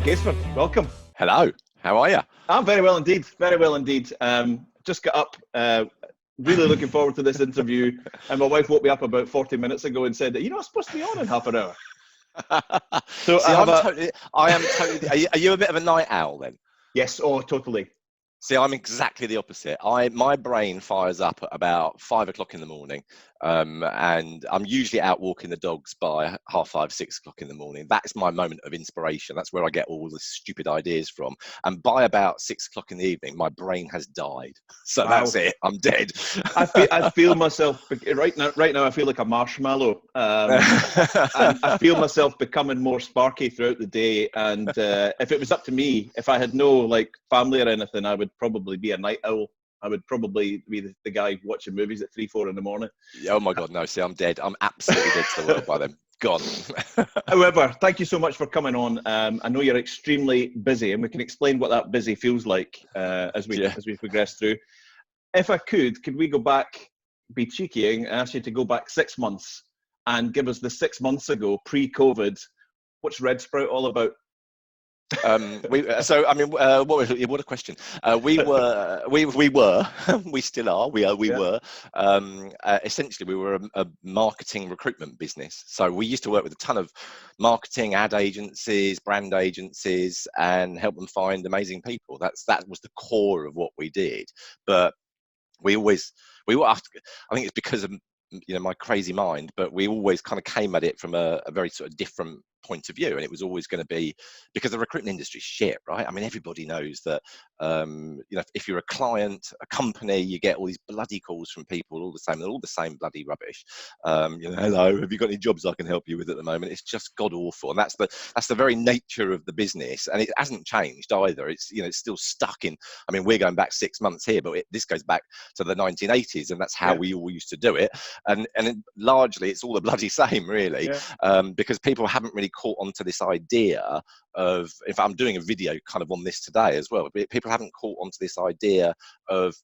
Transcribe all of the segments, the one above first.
Mark Gaisford, welcome. Hello, how are you? I'm very well indeed, very well indeed. Just got up, really looking forward to this interview, and my wife woke me up about 40 minutes ago and said, you're not supposed to be on in half an hour. So See, I am totally, are you a bit of a night owl then? Yes, oh, totally. See, I'm exactly the opposite. My brain fires up at about 5 o'clock in the morning, and I'm usually out walking the dogs by 5:30, 6 o'clock in the morning. That's my moment of inspiration. That's where I get all the stupid ideas from. And by about 6 o'clock in the evening, my brain has died. So wow. That's it. I'm dead. I feel myself right now. I feel like a marshmallow, and I feel myself becoming more sparky throughout the day. And if it was up to me, if I had no family or anything, I would probably be a night owl. I would probably be the guy watching movies at 3, 4 in the morning. Oh my God, no, see, I'm dead. I'm absolutely dead to the world by then. Gone. However, thank you so much for coming on. I know you're extremely busy, and we can explain what that busy feels like as we progress through. If I could we go back, be cheeky, and ask you to go back 6 months and give us the 6 months ago, pre-COVID, what's Redsprout all about? What a question. We still are, essentially we were a marketing recruitment business. So we used to work with a ton of marketing ad agencies, brand agencies, and help them find amazing people. That was the core of what we did. But I think it's because of my crazy mind, but we always kind of came at it from a very sort of different point of view, and it was always going to be because the recruitment industry is shit, right? I mean, everybody knows that if you're a client, a company, you get all these bloody calls from people all the same bloody rubbish. Hello, have you got any jobs I can help you with at the moment? It's just god awful, and that's the very nature of the business, and it hasn't changed either. It's still stuck in. I mean, we're going back 6 months here, but this goes back to the 1980s, and that's how we all used to do it. And largely it's all the bloody same, really, because people haven't really caught on to this idea of, if I'm doing a video kind of on this today as well, people haven't caught on to this idea of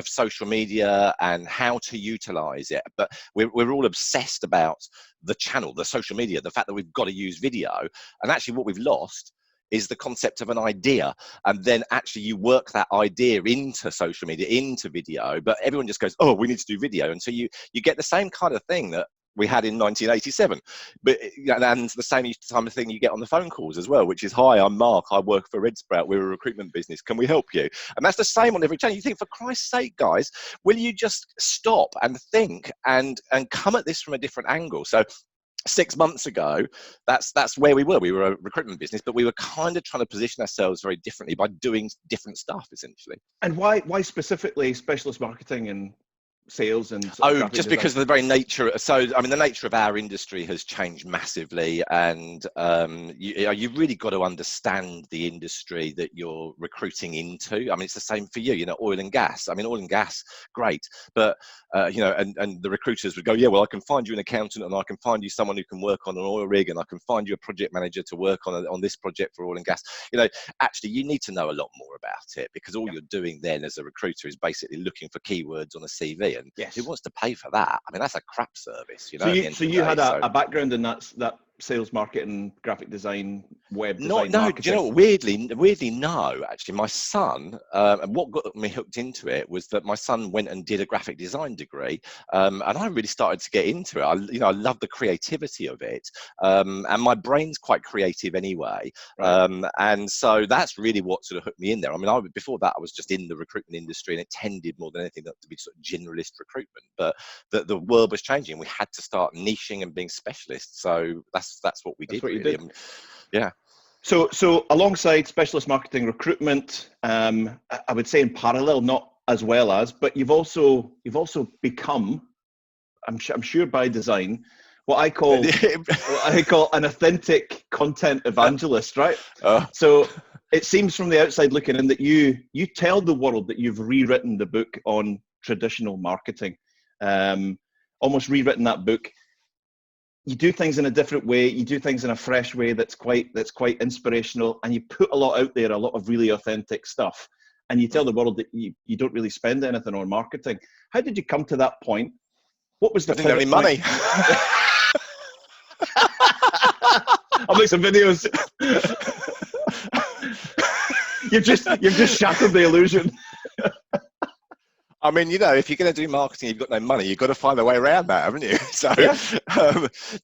social media and how to utilize it. But we're all obsessed about the channel, the social media, the fact that we've got to use video, and actually what we've lost is the concept of an idea, and then actually you work that idea into social media, into video, but everyone just goes, oh, we need to do video. And so you get the same kind of thing that we had in 1987, and the same kind of thing you get on the phone calls as well, which is, hi, I'm Mark, I work for Redsprout, we're a recruitment business, can we help you? And that's the same on every channel. You think, for Christ's sake, guys, will you just stop and think and come at this from a different angle? So 6 months ago, that's where we were. We were a recruitment business, but we were kind of trying to position ourselves very differently by doing different stuff, essentially. And why specifically specialist marketing and sales and just because of the very nature. So I mean, the nature of our industry has changed massively, and you've really got to understand the industry that you're recruiting into. I mean, it's the same for you. Oil and gas. I mean, oil and gas, great, but and the recruiters would go, yeah, well, I can find you an accountant, and I can find you someone who can work on an oil rig, and I can find you a project manager to work on this project for oil and gas. Actually, you need to know a lot more about it, because all you're doing then as a recruiter is basically looking for keywords on a CV. And who wants to pay for that? I mean, that's a crap service, So you had a background in that sales, marketing, graphic design, web design, marketing? Do you know, weirdly, no. Actually, my son, and what got me hooked into it was that my son went and did a graphic design degree, and I really started to get into it. I love the creativity of it, and my brain's quite creative anyway, right. And so that's really what sort of hooked me in there. I mean, before that, I was just in the recruitment industry, and it tended more than anything to be sort of generalist recruitment. But the world was changing. We had to start niching and being specialists. So that's what we did. What really. You did. So alongside specialist marketing recruitment, I would say in parallel, not as well as, but you've also become, I'm sure by design, what I call an authentic content evangelist, right? So it seems from the outside looking in that you tell the world that you've rewritten the book on traditional marketing, almost rewritten that book. You do things in a different way. You do things in a fresh way that's quite inspirational, and you put a lot out there, a lot of really authentic stuff. And you tell the world that you don't really spend anything on marketing. How did you come to that point? What was the I didn't have any money. I'll make some videos. You've just shattered the illusion. I mean, if you're going to do marketing, you've got no money, you've got to find a way around that, haven't you? So, Yeah.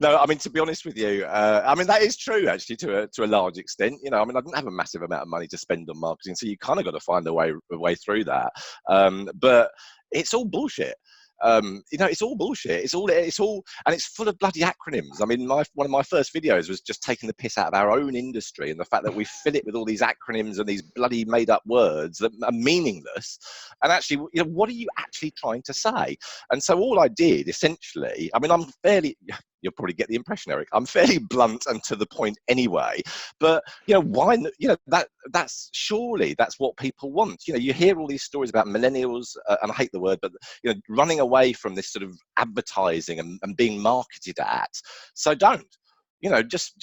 no, I mean, to be honest with you, I mean, that is true, actually, to a large extent. I mean, I didn't have a massive amount of money to spend on marketing, so you kind of got to find a way through that. But it's all bullshit. It's all bullshit. It's all, and it's full of bloody acronyms. I mean, one of my first videos was just taking the piss out of our own industry and the fact that we fill it with all these acronyms and these bloody made up words that are meaningless. And actually, what are you actually trying to say? And so all I did essentially, I mean, you'll probably get the impression, Eric, I'm fairly blunt and to the point anyway, but why, that's what people want. You hear all these stories about millennials, and I hate the word, but running away from this sort of advertising and being marketed at. So don't, just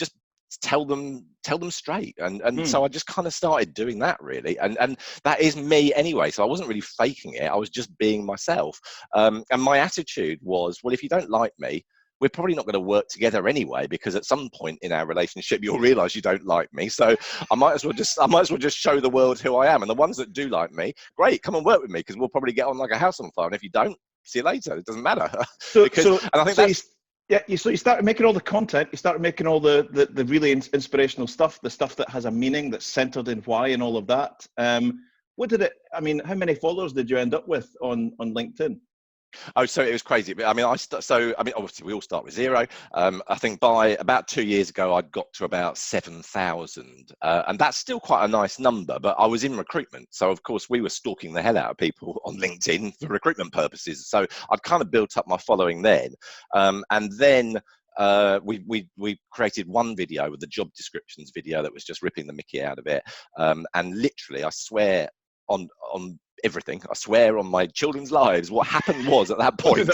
tell them straight. And so I just kind of started doing that, really. And that is me anyway. So I wasn't really faking it. I was just being myself. And my attitude was, well, if you don't like me, we're probably not going to work together anyway, because at some point in our relationship, you'll realize you don't like me. So I might as well just show the world who I am. And the ones that do like me, great, come and work with me, because we'll probably get on like a house on fire. And if you don't, see you later. It doesn't matter. So you started making all the content, you started making all the really inspirational stuff, the stuff that has a meaning, that's centered in why and all of that. How many followers did you end up with on LinkedIn? Oh, so it was crazy. I mean, obviously we all start with zero. I think by about 2 years ago, I'd got to about 7,000, and that's still quite a nice number. But I was in recruitment, so of course we were stalking the hell out of people on LinkedIn for recruitment purposes. So I'd kind of built up my following then, and then we created one video with the job descriptions video that was just ripping the mickey out of it, and literally, I swear on everything, I swear on my children's lives, what happened was at that point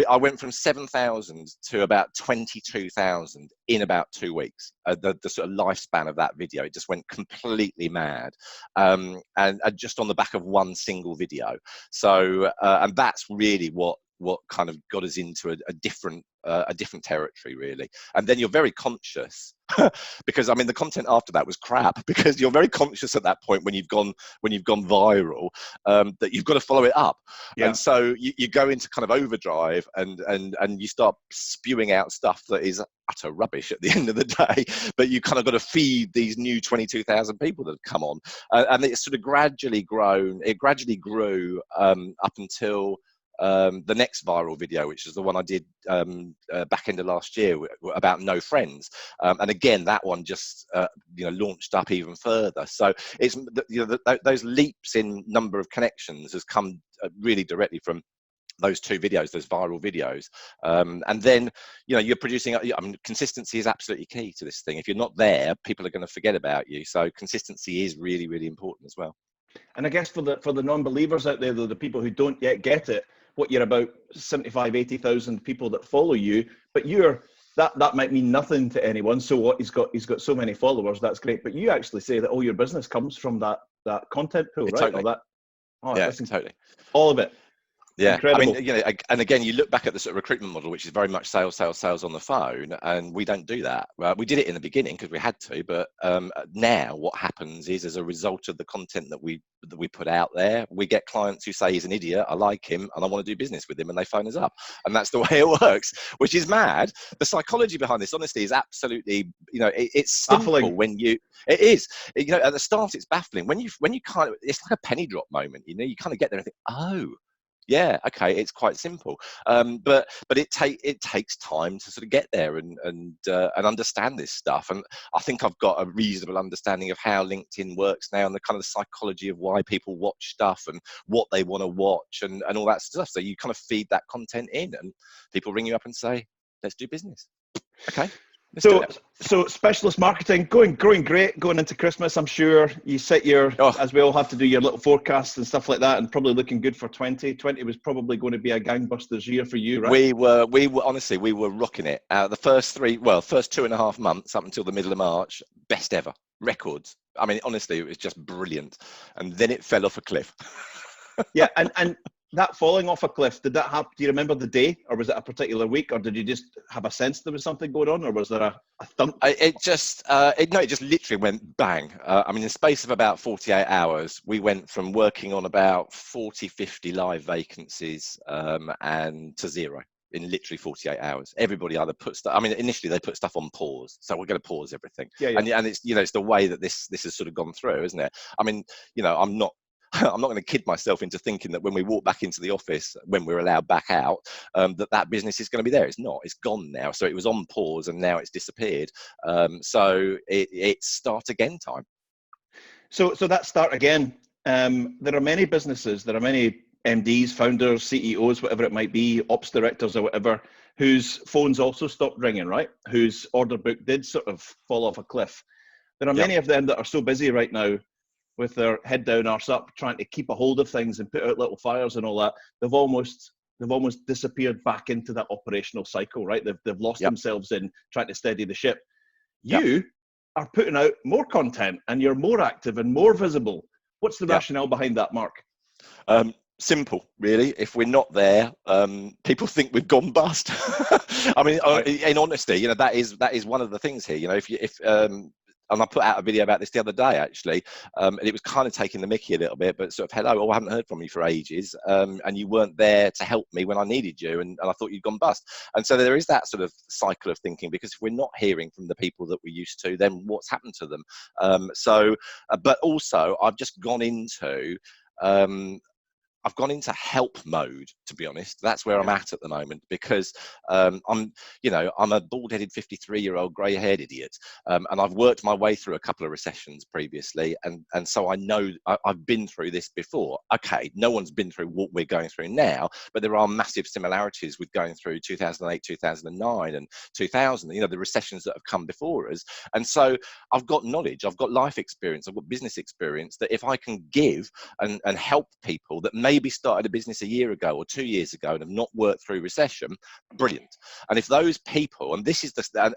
I went from 7,000 to about 22,000 in about 2 weeks. The sort of lifespan of that video, it just went completely mad, and just on the back of one single video. So and that's really what kind of got us into a different territory, really. And then you're very conscious because I mean the content after that was crap, because you're very conscious at that point when you've gone viral, that you've got to follow it up. Yeah. And so you go into kind of overdrive and you start spewing out stuff that is utter rubbish at the end of the day, but you kind of got to feed these new 22,000 people that have come on, and it's sort of gradually grew up until the next viral video, which is the one I did back end of last year about no friends, and again that one just launched up even further. So it's those leaps in number of connections has come really directly from those two videos, those viral videos, and then you're producing. I mean, consistency is absolutely key to this thing. If you're not there, people are going to forget about you. So consistency is really, really important as well. And I guess for the non-believers out there, though, the people who don't yet get it, what you're about 75, 80,000 people that follow you, but that might mean nothing to anyone. So what he's got so many followers, that's great. But you actually say that all your business comes from that content pool, right? Totally. Totally. All of it. Yeah, incredible. I mean, and again, you look back at the sort of recruitment model, which is very much sales on the phone, and we don't do that. We did it in the beginning because we had to, but now what happens is, as a result of the content that we put out there, we get clients who say he's an idiot, I like him, and I want to do business with him, and they phone us up, and that's the way it works, which is mad. The psychology behind this, honestly, is absolutely, it's simple. Baffling. It is, at the start, it's baffling. When you kind of, it's like a penny drop moment. You kind of get there and think, oh. Yeah, okay, it's quite simple, but it takes time to sort of get there and understand this stuff. And I think I've got a reasonable understanding of how LinkedIn works now, and the kind of psychology of why people watch stuff and what they want to watch and all that stuff. So you kind of feed that content in, and people ring you up and say, "Let's do business." Okay. So specialist marketing growing great going into Christmas. I'm sure you set as we all have to do your little forecasts and stuff like that, and probably looking good for 2020 was probably going to be a gangbusters year for you, right? We were honestly, we were rocking it. The first 2.5 months up until the middle of March, best ever, records. I mean, honestly, it was just brilliant, and then it fell off a cliff. Yeah, and that falling off a cliff, did that happen? Do you remember the day, or was it a particular week, or did you just have a sense there was something going on, or was there a thump? It just literally went bang. I mean, in the space of about 48 hours, we went from working on about 40, 50 live vacancies and to zero in literally 48 hours. Everybody either put stuff, I mean, initially they put stuff on pause. So we're going to pause everything. Yeah. And it's, it's the way that this has sort of gone through, isn't it? I mean, I'm not going to kid myself into thinking that when we walk back into the office, when we're allowed back out, that business is going to be there. It's not. It's gone now. So it was on pause and now it's disappeared. So it's start again time. So that start again. There are many businesses. There are many MDs, founders, CEOs, whatever it might be, ops directors or whatever, whose phones also stopped ringing, right? Whose order book did sort of fall off a cliff. There are many of them that are so busy right now with their head down, arse up, trying to keep a hold of things and put out little fires and all that. They've almost disappeared back into that operational cycle, right? They've lost themselves in trying to steady the ship. You are putting out more content and you're more active and more visible. What's the rationale behind that, Mark? Simple, really. If we're not there, people think we've gone bust. I mean, in honesty, that is one of the things here. And I put out a video about this the other day, actually, and it was kind of taking the mickey a little bit, but sort of, hello, I haven't heard from you for ages, and you weren't there to help me when I needed you, and I thought you'd gone bust. And so there is that sort of cycle of thinking, because if we're not hearing from the people that we used to, then what's happened to them? But also, I've just gone into help mode, to be honest. That's where I'm at the moment, because I'm a bald-headed 53-year-old grey-haired idiot, and I've worked my way through a couple of recessions previously, and so I know I've been through this before. Okay, no one's been through what we're going through now, but there are massive similarities with going through 2008, 2009, and 2000. The recessions that have come before us, and so I've got knowledge, I've got life experience, I've got business experience that if I can give and help people that maybe started a business a year ago or 2 years ago and have not worked through recession, brilliant. And if those people, and this is of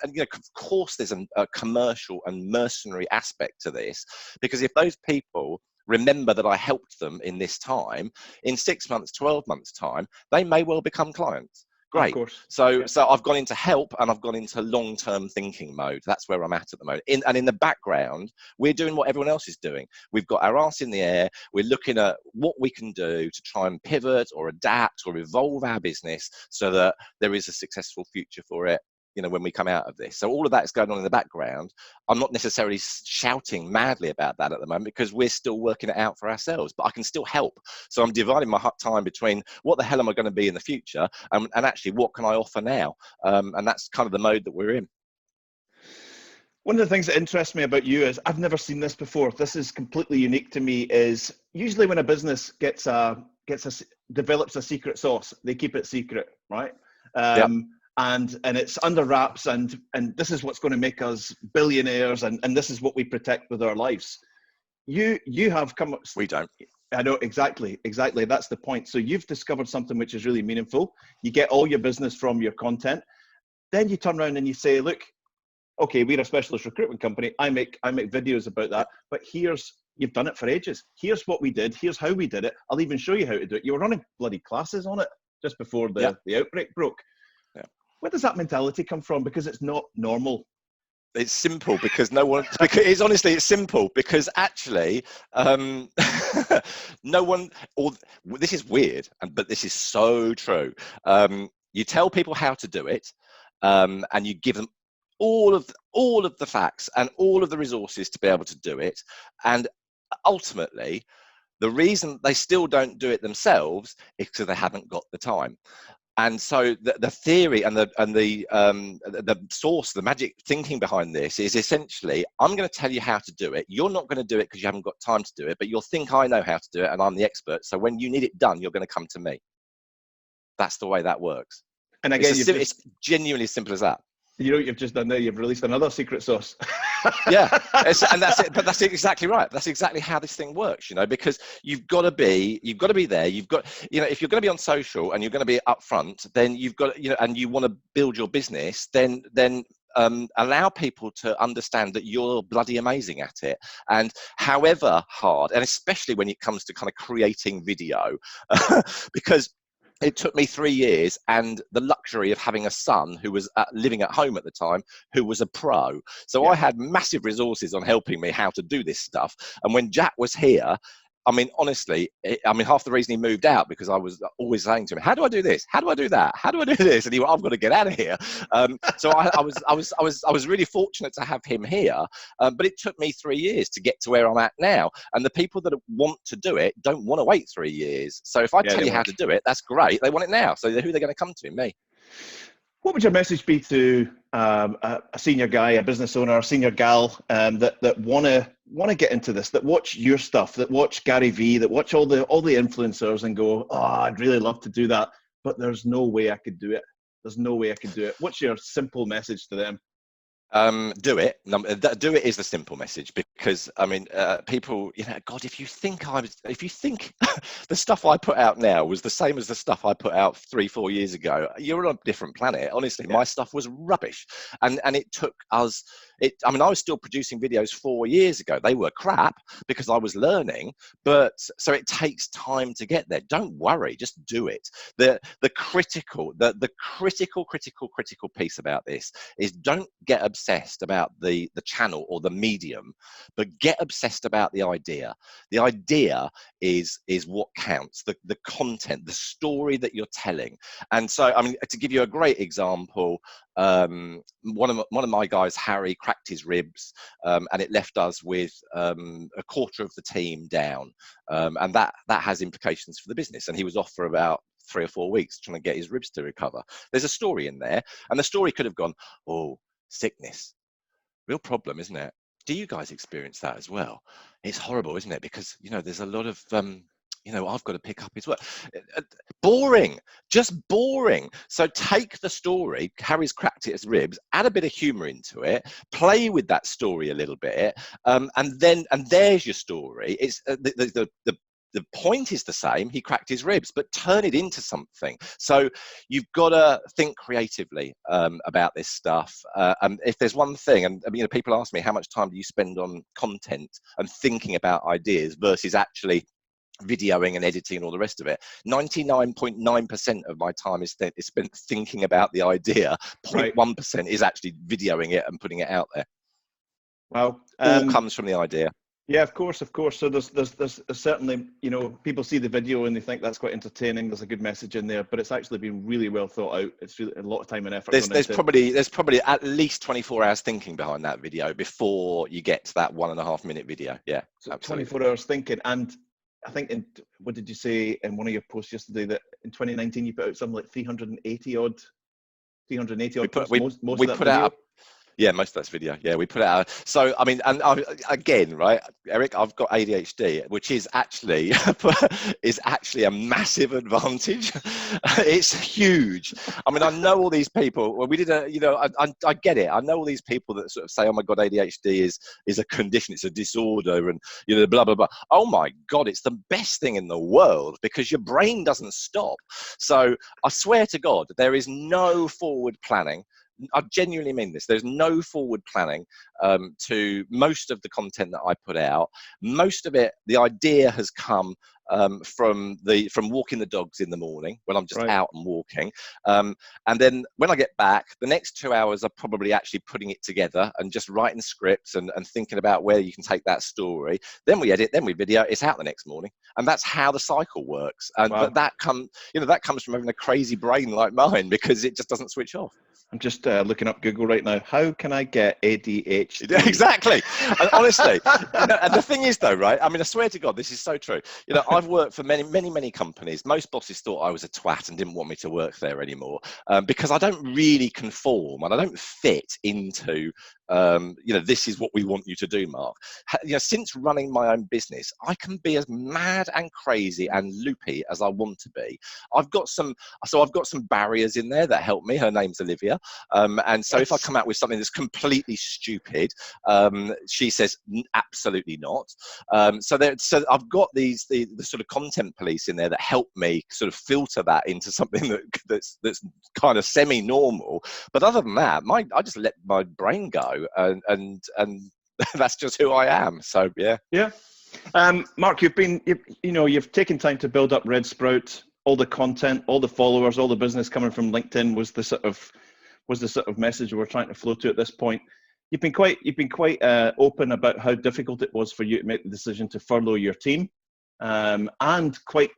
course there's a commercial and mercenary aspect to this, because if those people remember that I helped them in this time, in 6 months, 12 months time, they may well become clients. Great. Of course. So I've gone into help and I've gone into long-term thinking mode. That's where I'm at the moment. In the background, we're doing what everyone else is doing. We've got our arse in the air. We're looking at what we can do to try and pivot or adapt or evolve our business so that there is a successful future for it, when we come out of this. So all of that is going on in the background. I'm not necessarily shouting madly about that at the moment because we're still working it out for ourselves, but I can still help. So I'm dividing my time between what the hell am I going to be in the future and actually what can I offer now? And that's kind of the mode that we're in. One of the things that interests me about you is I've never seen this before. This is completely unique to me. Is usually when a business develops a secret sauce, they keep it secret, right? And it's under wraps, and this is what's going to make us billionaires, and this is what we protect with our lives. You have come. We don't. I know, exactly. That's the point. So you've discovered something which is really meaningful. You get all your business from your content. Then you turn around and you say, look, okay, we're a specialist recruitment company. I make videos about that, but you've done it for ages. Here's what we did. Here's how we did it. I'll even show you how to do it. You were running bloody classes on it just before the outbreak broke. Where does that mentality come from? Because it's not normal. It's simple because it's simple because actually no one, this is weird, but this is so true. You tell people how to do it, and you give them all of the facts and all of the resources to be able to do it. And ultimately, the reason they still don't do it themselves is because they haven't got the time. And so the theory and the source, the magic thinking behind this is essentially, I'm going to tell you how to do it. You're not going to do it because you haven't got time to do it, but you'll think I know how to do it and I'm the expert. So when you need it done, you're going to come to me. That's the way that works. And again, it's genuinely as simple as that. You know what you've just done there? You've released another secret sauce. And that's it. But that's exactly right. That's exactly how this thing works, because you've got to be there. You've got, if you're going to be on social and you're going to be upfront, then you've got, and you want to build your business, then allow people to understand that you're bloody amazing at it. And however hard, and especially when it comes to kind of creating video, because it took me 3 years and the luxury of having a son who was living at home at the time, who was a pro. So I had massive resources on helping me how to do this stuff. And when Jack was here, I mean, honestly, half the reason he moved out because I was always saying to him, "How do I do this? How do I do that? How do I do this?" And he went, "I've got to get out of here." So I was really fortunate to have him here, but it took me 3 years to get to where I'm at now. And the people that want to do it don't want to wait 3 years. So if I tell you how to do it, that's great. They want it now. So who are they going to come to? Me. What would your message be to a senior guy, a business owner, a senior gal that want to get into this, that watch your stuff, that watch Gary Vee, that watch all the influencers and go, "Oh, I'd really love to do that, but there's no way I could do it. There's no way I could do it." What's your simple message to them? Do it. Do it is the simple message, because I mean, people, God, if you think the stuff I put out now was the same as the stuff I put out 3-4 years ago, you're on a different planet. Honestly, my stuff was rubbish, and it took us. I was still producing videos 4 years ago. They were crap because I was learning, but so it takes time to get there. Don't worry, just do it. The critical piece about this is don't get obsessed about the channel or the medium, but get obsessed about the idea. The idea is what counts, the content, the story that you're telling. And so, I mean, to give you a great example, one of my guys, Harry, cracked his ribs, and it left us with a quarter of the team down, and that has implications for the business. And he was off for about 3 or 4 weeks trying to get his ribs to recover. There's a story in there, and the story could have gone, "Oh, sickness, real problem, isn't it? Do you guys experience that as well? It's horrible, isn't it? Because there's a lot of I've got to pick up his work. Boring, just boring." So take the story, Harry's cracked his ribs, add a bit of humor into it, play with that story a little bit, and there's your story. It's the point is the same. He cracked his ribs, but turn it into something. So you've got to think creatively about this stuff. And if there's one thing, and people ask me, how much time do you spend on content and thinking about ideas versus actually videoing and editing and all the rest of it? 99.9% of my time is spent thinking about the idea. 0.1% is actually videoing it and putting it out there. Wow. All comes from the idea. Yeah, of course. So there's certainly, people see the video and they think that's quite entertaining. There's a good message in there, but it's actually been really well thought out. It's really a lot of time and effort. There's probably at least 24 hours thinking behind that video before you get to that 1.5 minute video. Yeah, so 24 hours thinking. And I think what did you say in one of your posts yesterday, that in 2019 you put out something like 380 odd posts, most of that video? Yeah, most of that's video. Yeah, we put it out. So, I mean, again, right, Eric, I've got ADHD, which is actually a massive advantage. It's huge. I mean, I know all these people. Well, we did I get it. I know all these people that sort of say, "Oh my God, ADHD is a condition, it's a disorder," and blah blah blah. Oh my God, it's the best thing in the world because your brain doesn't stop. So I swear to God, there is no forward planning. I genuinely mean this. There's no forward planning to most of the content that I put out. Most of it, the idea has come from walking the dogs in the morning when I'm just out and walking. And then when I get back, the next 2 hours are probably actually putting it together and just writing scripts and thinking about where you can take that story. Then we edit, then we video, it's out the next morning. And that's how the cycle works. And but that comes from having a crazy brain like mine, because it just doesn't switch off. I'm just looking up Google right now. How can I get ADHD? Exactly. And honestly, and the thing is though, right? I mean, I swear to God, this is so true. I've worked for many companies. Most bosses thought I was a twat and didn't want me to work there anymore because I don't really conform and I don't fit into this is what we want you to do, Mark. Since running my own business, I can be as mad and crazy and loopy as I want to be. I've got some barriers in there that help me. Her name's Olivia. And so if I come out with something that's completely stupid, she says absolutely not. So I've got the the sort of content police in there that help me sort of filter that into something that's kind of semi-normal. But other than that, I just let my brain go, and that's just who I am. So yeah. Yeah. Mark, you've taken time to build up Redsprout. All the content, all the followers, all the business coming from LinkedIn was the sort of message we're trying to flow to at this point. You've been quite open about how difficult it was for you to make the decision to furlough your team, and quite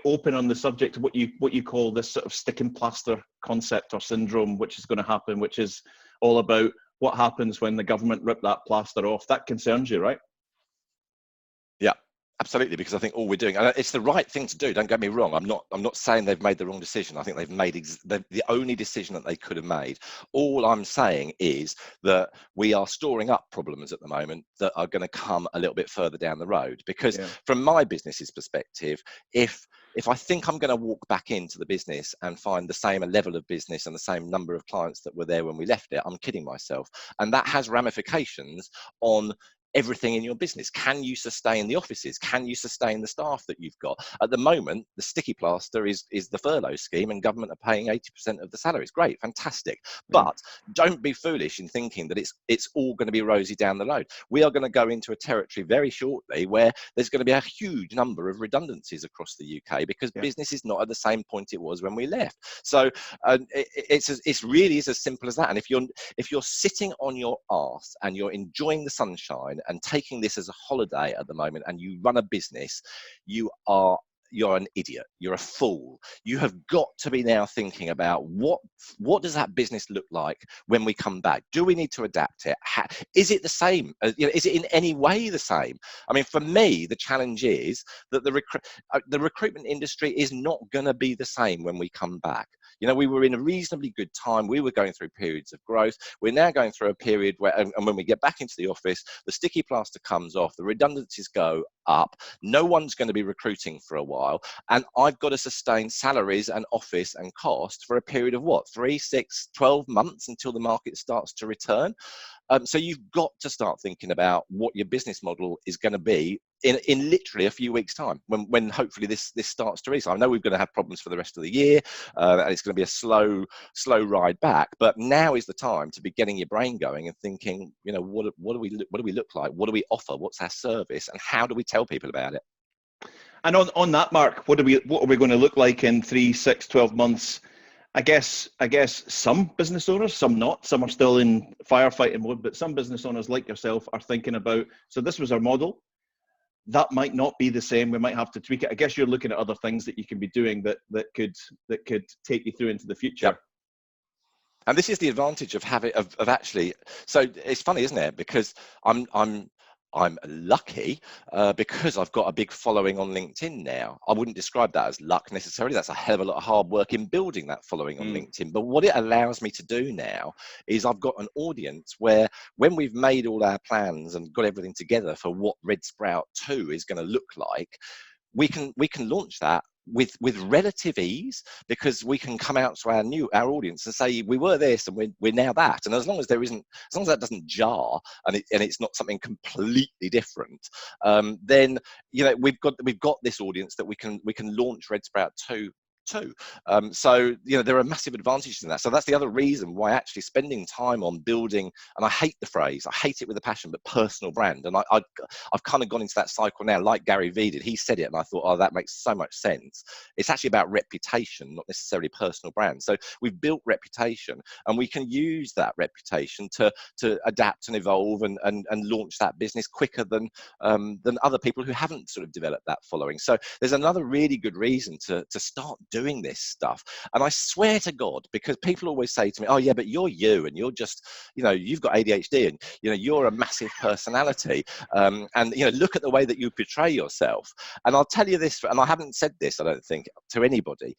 open on the subject of what you call this sort of stick and plaster concept or syndrome, which is going to happen, which is all about what happens when the government rip that plaster off. That concerns you, right? Yeah, absolutely, because I think all we're doing, and it's the right thing to do. Don't get me wrong. I'm not saying they've made the wrong decision. I think they've made the only decision that they could have made. All I'm saying is that we are storing up problems at the moment that are going to come a little bit further down the road. Because from my business's perspective, if I think I'm going to walk back into the business and find the same level of business and the same number of clients that were there when we left it, I'm kidding myself. And that has ramifications on everything in your business. Can you sustain the offices? Can you sustain the staff that you've got? At the moment, the sticky plaster is the furlough scheme, and government are paying 80% of the salaries. Great, fantastic. But don't be foolish in thinking that it's all going to be rosy down the road. We are going to go into a territory very shortly where there's going to be a huge number of redundancies across the UK, because business is not at the same point it was when we left. So it's really is as simple as that. And if you're sitting on your arse and you're enjoying the sunshine and taking this as a holiday at the moment, and you run a business, you're an idiot. You're a fool. You have got to be now thinking about what does that business look like when we come back? Do we need to adapt it? Is it the same? Is it in any way the same? I mean, for me, the challenge is that the recruitment industry is not going to be the same when we come back. We were in a reasonably good time. We were going through periods of growth. We're now going through a period where, and when we get back into the office, the sticky plaster comes off, the redundancies go up. No one's going to be recruiting for a while. And I've got to sustain salaries and office and cost for a period of 3, 6, 12 months until the market starts to return. So you've got to start thinking about what your business model is going to be in literally a few weeks' time, when hopefully this starts to restart. I know we're going to have problems for the rest of the year, and it's going to be a slow ride back. But now is the time to be getting your brain going and thinking, what do we look like? What do we offer? What's our service? And how do we tell people about it? And on that, Mark, what are we going to look like in 3, 6, 12 months? I guess some business owners, some not, some are still in firefighting mode, but some business owners like yourself are thinking about, so this was our model. That might not be the same. We might have to tweak it. I guess you're looking at other things that you can be doing that could take you through into the future. Yep. And this is the advantage of actually. So it's funny, isn't it? Because I'm lucky because I've got a big following on LinkedIn now. I wouldn't describe that as luck necessarily. That's a hell of a lot of hard work in building that following on LinkedIn. But what it allows me to do now is I've got an audience where, when we've made all our plans and got everything together for what Redsprout 2 is going to look like, we can launch that with relative ease, because we can come out to our audience and say we were this and we're now that. And as long as that doesn't jar and it's not something completely different, then we've got this audience that we can launch Redsprout 2 too. So there are massive advantages in that. So that's the other reason why actually spending time on building, and I hate the phrase, I hate it with a passion, but personal brand. And I've kind of gone into that cycle now, like Gary Vee did. He said it and I thought, oh, that makes so much sense. It's actually about reputation, not necessarily personal brand. So we've built reputation, and we can use that reputation to adapt and evolve and launch that business quicker than other people who haven't sort of developed that following. So there's another really good reason to start doing this stuff. And I swear to God, because people always say to me, oh yeah, but you're you, and you're just, you've got ADHD, and you're a massive personality, and look at the way that you portray yourself. And I'll tell you this, and I haven't said this, I don't think, to anybody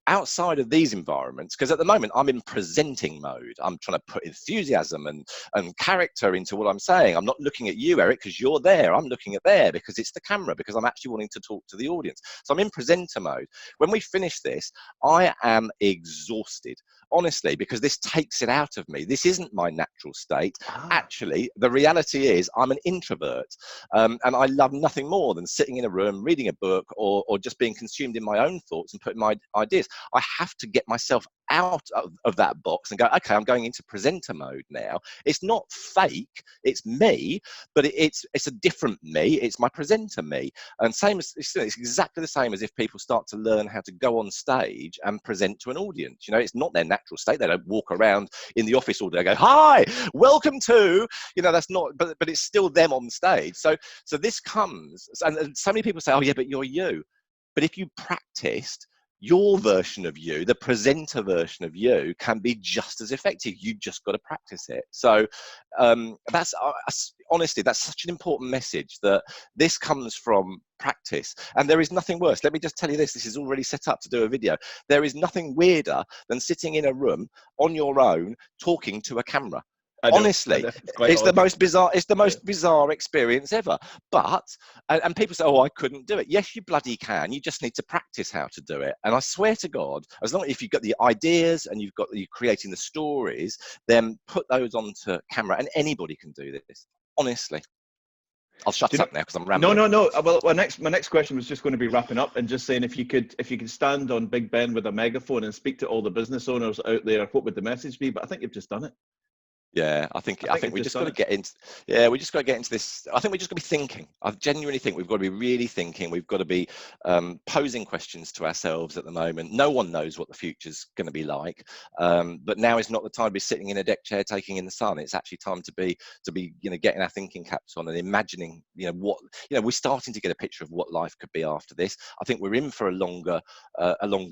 outside of these environments, because at the moment I'm in presenting mode. I'm trying to put enthusiasm and character into what I'm saying. I'm not looking at you, Eric, because you're there. I'm looking at there because it's the camera, because I'm actually wanting to talk to the audience. So I'm in presenter mode. When we finish this, I am exhausted. honestly, because this takes it out of me. This isn't my natural state. Ah, Actually, the reality is I'm an introvert, and I love nothing more than sitting in a room, reading a book, or just being consumed in my own thoughts and putting my ideas. I have to get myself out of that box and go, okay, I'm going into presenter mode now. It's not fake, it's me, but it's a different me. It's my presenter me. And same as it's exactly the same as if people start to learn how to go on stage and present to an audience. You know, it's not their natural state. They don't walk around in the office all day and go, hi, welcome to, you know, that's not, but it's still them on stage. So this comes, and so many people say, oh yeah, but you're you. But if you practiced, your version of you, the presenter version of you, can be just as effective. You just got to practice it. So that's honestly, that's such an important message, that this comes from practice. And there is nothing worse. Let me just tell you this. This is already set up to do a video. There is nothing weirder than sitting in a room on your own talking to a camera. Honestly, it's the most bizarre. It's the most bizarre experience ever. But and people say, "Oh, I couldn't do it." Yes, you bloody can. You just need to practice how to do it. And I swear to God, as long as if you've got the ideas and you're creating the stories, then put those onto camera, and anybody can do this. Honestly, I'll shut up now because I'm rambling. No. Well, my next question was just going to be wrapping up and just saying, if you could stand on Big Ben with a megaphone and speak to all the business owners out there, what would the message be? But I think you've just done it. Yeah, I think we just got to get into. Yeah, we just got to get into this. I think we just got to be thinking. I genuinely think we've got to be really thinking. We've got to be posing questions to ourselves at the moment. No one knows what the future's going to be like, but now is not the time to be sitting in a deck chair taking in the sun. It's actually time to be getting our thinking caps on and imagining what we're starting to get a picture of what life could be after this. I think we're in for a longer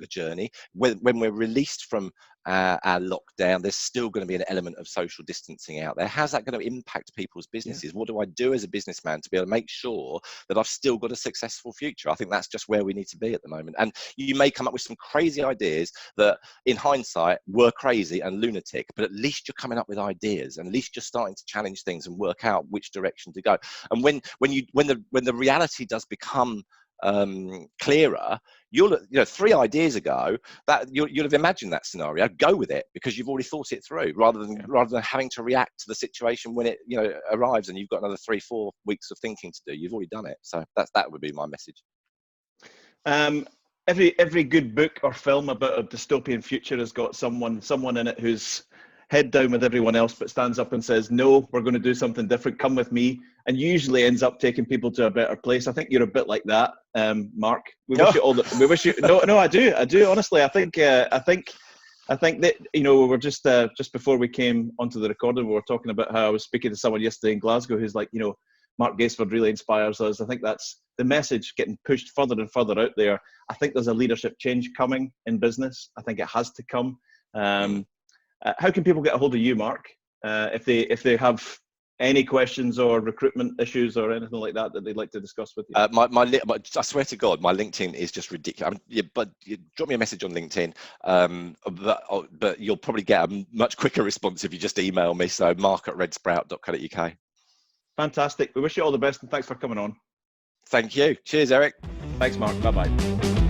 journey. When we're released from our lockdown, there's still going to be an element of social distancing out there. How's that going to impact people's businesses? What do I do as a businessman to be able to make sure that I've still got a successful future? I think that's just where we need to be at the moment. And you may come up with some crazy ideas that in hindsight were crazy and lunatic, but at least you're coming up with ideas, and at least you're starting to challenge things and work out which direction to go. And when the reality does become clearer, 3 ideas ago, that you'll have imagined that scenario. Go with it because you've already thought it through, rather than having to react to the situation when it arrives and you've got another 3-4 weeks of thinking to do. You've already done it. So that would be my message. Every good book or film about a dystopian future has got someone in it who's head down with everyone else, but stands up and says, no, we're going to do something different, come with me, and usually ends up taking people to a better place. I think you're a bit like that, Mark. We wish you no, I do honestly. I think that we were just before we came onto the recording, we were talking about how I was speaking to someone yesterday in Glasgow who's like, Mark Gaisford really inspires us. I think that's the message getting pushed further and further out there. I think there's a leadership change coming in business. I think it has to come. How can people get a hold of you, Mark, if they have any questions or recruitment issues or anything like that they'd like to discuss with you? I swear to God, my LinkedIn is just ridiculous. But you drop me a message on LinkedIn, but you'll probably get a much quicker response if you just email me. So mark@redsprout.co.uk. Fantastic. We wish you all the best and thanks for coming on. Thank you. Cheers, Eric. Thanks, Mark. Bye-bye.